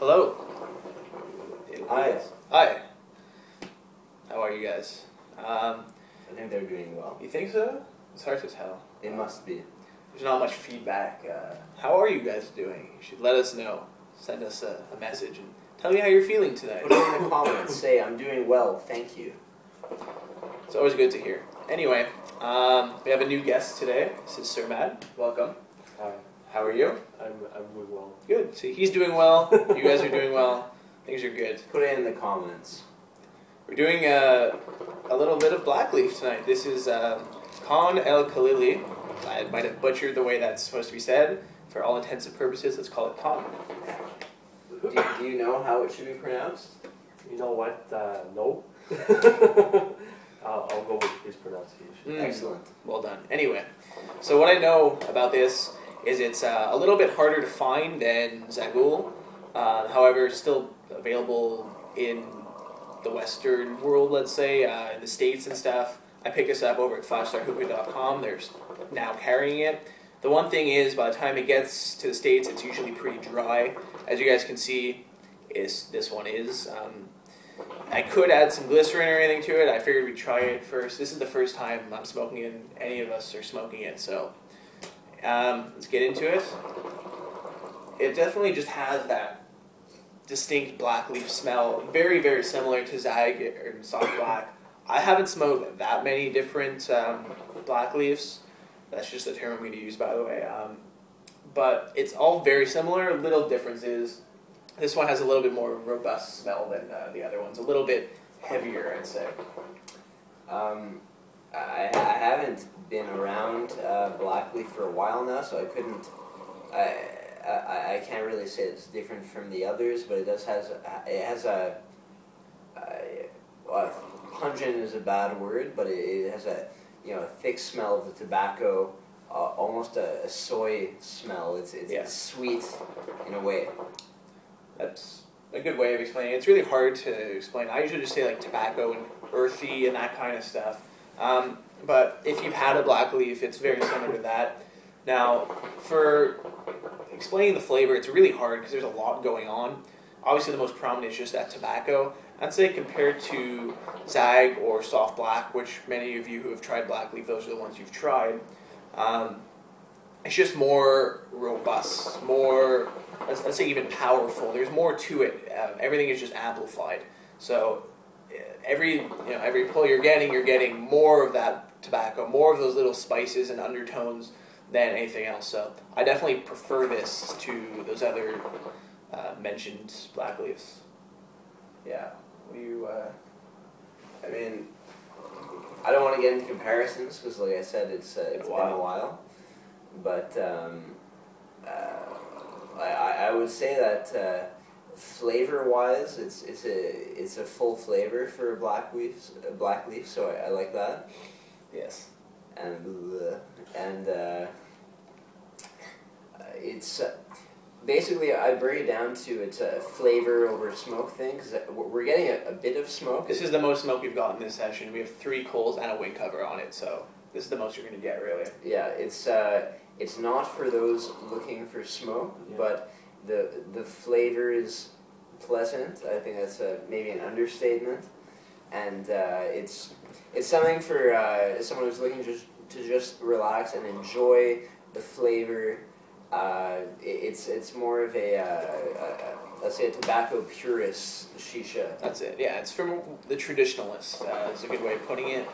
Hello. Hi. Hi. How are you guys? I think they're doing well. You think so? It's hard to tell. They must be. There's not much feedback. How are you guys doing? You should let us know. Send us a message and tell me how you're feeling tonight. Put it in the comments. Say, I'm doing well, thank you. It's always good to hear. Anyway, we have a new guest today. This is Sir Matt. Welcome. Hi. How are you? I'm doing well. Good. See, he's doing well. You guys are doing well. Things are good. Put it in the comments. We're doing a little bit of Blackleaf tonight. This is Khalili. I might have butchered the way that's supposed to be said. For all intents and purposes, let's call it Khan. Do you know how it should be pronounced? You know what? No. I'll go with his pronunciation. Excellent. Well done. Anyway, so what I know about this is it's a little bit harder to find than Zagul. However, still available in the Western world, let's say, in the States and stuff. I picked this up over at 5starhookah.com. They're now carrying it. The one thing is, by the time it gets to the States, it's usually pretty dry. As you guys can see, this one is. I could add some glycerin or anything to it. I figured we'd try it first. This is the first time I'm smoking it, and any of us are smoking it, so let's get into it. It definitely just has that distinct black leaf smell, very, very similar to Zag or soft black. I haven't smoked that many different black leaves. That's just the term I'm going to use, by the way. But it's all very similar. Little differences. This one has a little bit more robust smell than the other ones. A little bit heavier, I'd say. I haven't been around Blackleaf for a while now, so I couldn't. I can't really say it's different from the others, but it has a well, pungent is a bad word, but it has a thick smell of the tobacco, almost a soy smell. It's sweet in a way. That's a good way of explaining it. It's really hard to explain. I usually just say like tobacco and earthy and that kind of stuff. But if you've had a black leaf, it's very similar to that. Now, for explaining the flavor, it's really hard because there's a lot going on. Obviously, the most prominent is just that tobacco. I'd say compared to Zag or soft black, which many of you who have tried black leaf, those are the ones you've tried. It's just more robust, more, let's say even powerful. There's more to it. Everything is just amplified. So every pull you're getting more of that tobacco, more of those little spices and undertones than anything else. So I definitely prefer this to those other mentioned black leaves. Yeah. What do you? I mean, I don't want to get into comparisons because, like I said, it's been a while. But I would say that flavor-wise, it's a full flavor for a black leaf. So I like that. Yes. And it's basically, I break it down to it's a flavor over smoke thing because we're getting a bit of smoke. This is the most smoke we've got in this session. We have 3 coals and a wing cover on it, so this is the most you're going to get, really. Yeah, it's not for those looking for smoke, but the flavor is pleasant. I think that's maybe an understatement, and it's something for someone who's looking to just relax and enjoy the flavor. It's more of a let's say a tobacco purist shisha. That's it. Yeah, it's from the traditionalist. Is a good way of putting it.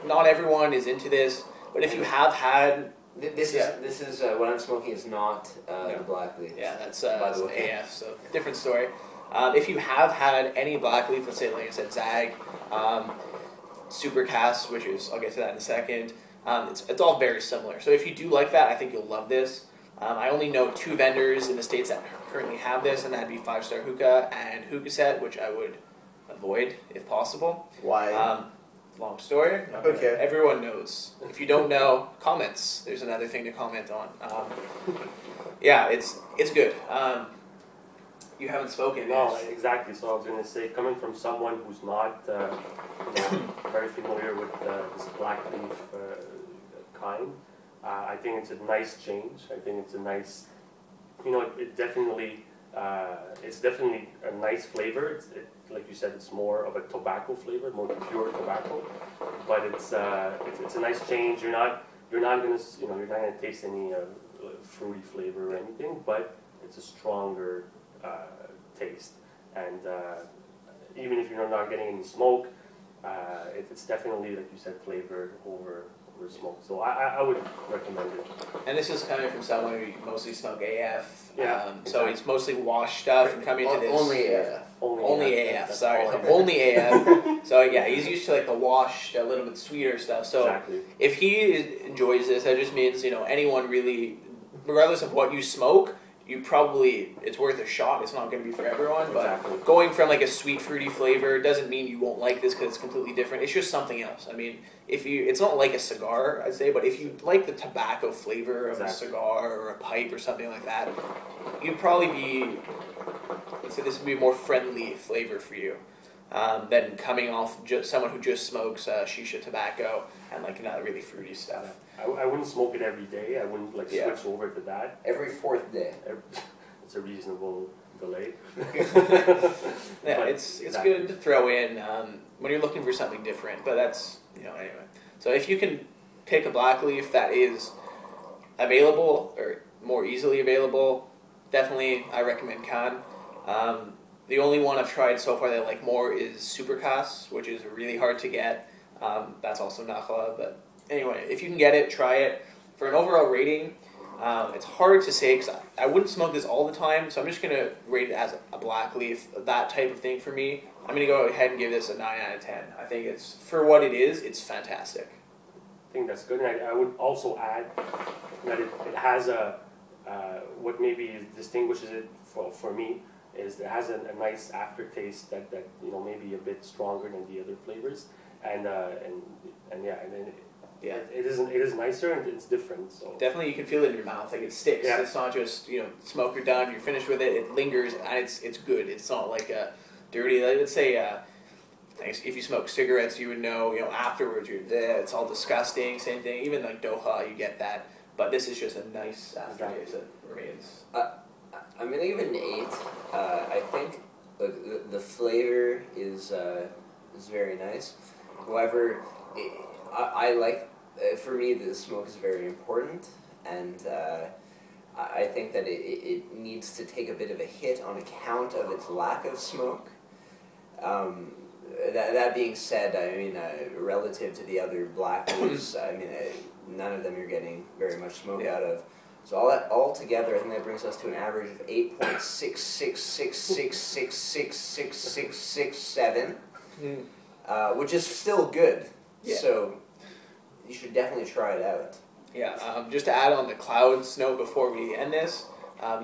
Not everyone is into this, but if you have had this is what I'm smoking is not the black leaf. Yeah, that's AF. So different story. If you have had any black leaf, let's say like I said, Zag, Supercast, which is I'll get to that in a second. It's all very similar. So if you do like that, I think you'll love this. I only know 2 vendors in the States that currently have this, and that'd be 5-Star Hookah and Hookah Set, which I would avoid if possible. Why? Long story. Okay. Everyone knows. If you don't know, comments. There's another thing to comment on. Yeah, it's good. You haven't spoken. No, exactly. So I was going to say, coming from someone who's not very familiar with this black leaf kind, I think it's a nice change. I think it's a nice, it definitely It's definitely a nice flavor. Like you said, it's more of a tobacco flavor, more pure tobacco. But it's a nice change. You're not gonna taste any fruity flavor or anything, but it's a stronger taste. And even if you're not getting any smoke, it's definitely, like you said, flavored over smoke. So I would recommend it. And this is coming from someone who mostly smoke AF. Yeah, So it's mostly wash stuff and coming into this. Only AF. Only AF, sorry. all I So know. only AF. So yeah, he's used to like the washed, a little bit sweeter stuff. So Exactly. if he enjoys this, that just means, anyone really, regardless of what you smoke, it's worth a shot. It's not going to be for everyone, but Exactly. going from like a sweet fruity flavor doesn't mean you won't like this because it's completely different. It's just something else. I mean, it's not like a cigar, I'd say, but if you like the tobacco flavor of a cigar or a pipe or something like that, you'd probably this would be a more friendly flavor for you than coming off just someone who just smokes shisha tobacco and like really fruity stuff. I wouldn't smoke it every day. I wouldn't switch over to that. Every fourth day. It's a reasonable delay. Yeah, it's good to throw in when you're looking for something different. But that's anyway. So if you can pick a black leaf that is available or more easily available, definitely I recommend Khan. The only one I've tried so far that I like more is Supercas, which is really hard to get. That's also Nakhla, but anyway, if you can get it, try it. For an overall rating, it's hard to say because I wouldn't smoke this all the time, so I'm just going to rate it as a black leaf, that type of thing for me. I'm going to go ahead and give this a 9 out of 10. I think for what it is, it's fantastic. I think that's good. And I would also add that it has what maybe distinguishes it for me is it has a nice aftertaste that maybe a bit stronger than the other flavors, and it is nicer and it's different. So definitely you can feel it in your mouth, like it sticks. Yeah. It's not just smoke, you're done, you're finished with it. It lingers and it's good. It's not like a dirty. Let's say if you smoke cigarettes, you would know afterwards it's all disgusting. Same thing. Even like Doha, you get that. But this is just a nice aftertaste that remains. I'm gonna give it an 8. I think the flavor is very nice. However, I like for me the smoke is very important, and I think that it needs to take a bit of a hit on account of its lack of smoke. That being said, I mean, relative to the other black leaves, I mean, none of them you're getting very much smoke out of. So all together, I think that brings us to an average of 8.6666666667, which is still good. Yeah. So you should definitely try it out. Yeah, just to add on the clouds note before we end this,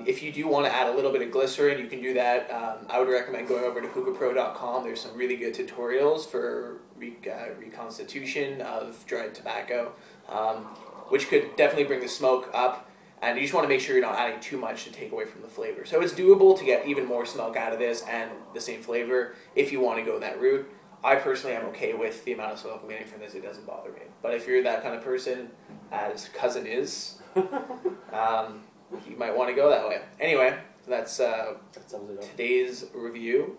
if you do want to add a little bit of glycerin, you can do that. I would recommend going over to hookahpro.com. There's some really good tutorials for reconstitution of dried tobacco, which could definitely bring the smoke up. And you just want to make sure you're not adding too much to take away from the flavor. So it's doable to get even more smoke out of this and the same flavor if you want to go that route. I personally am okay with the amount of smoke I'm getting from this. It doesn't bother me. But if you're that kind of person, as Cousin is, you might want to go that way. Anyway, that's that sums it up. today's review.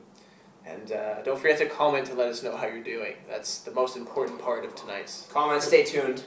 And don't forget to comment and let us know how you're doing. That's the most important part of tonight's. Comment, stay tuned.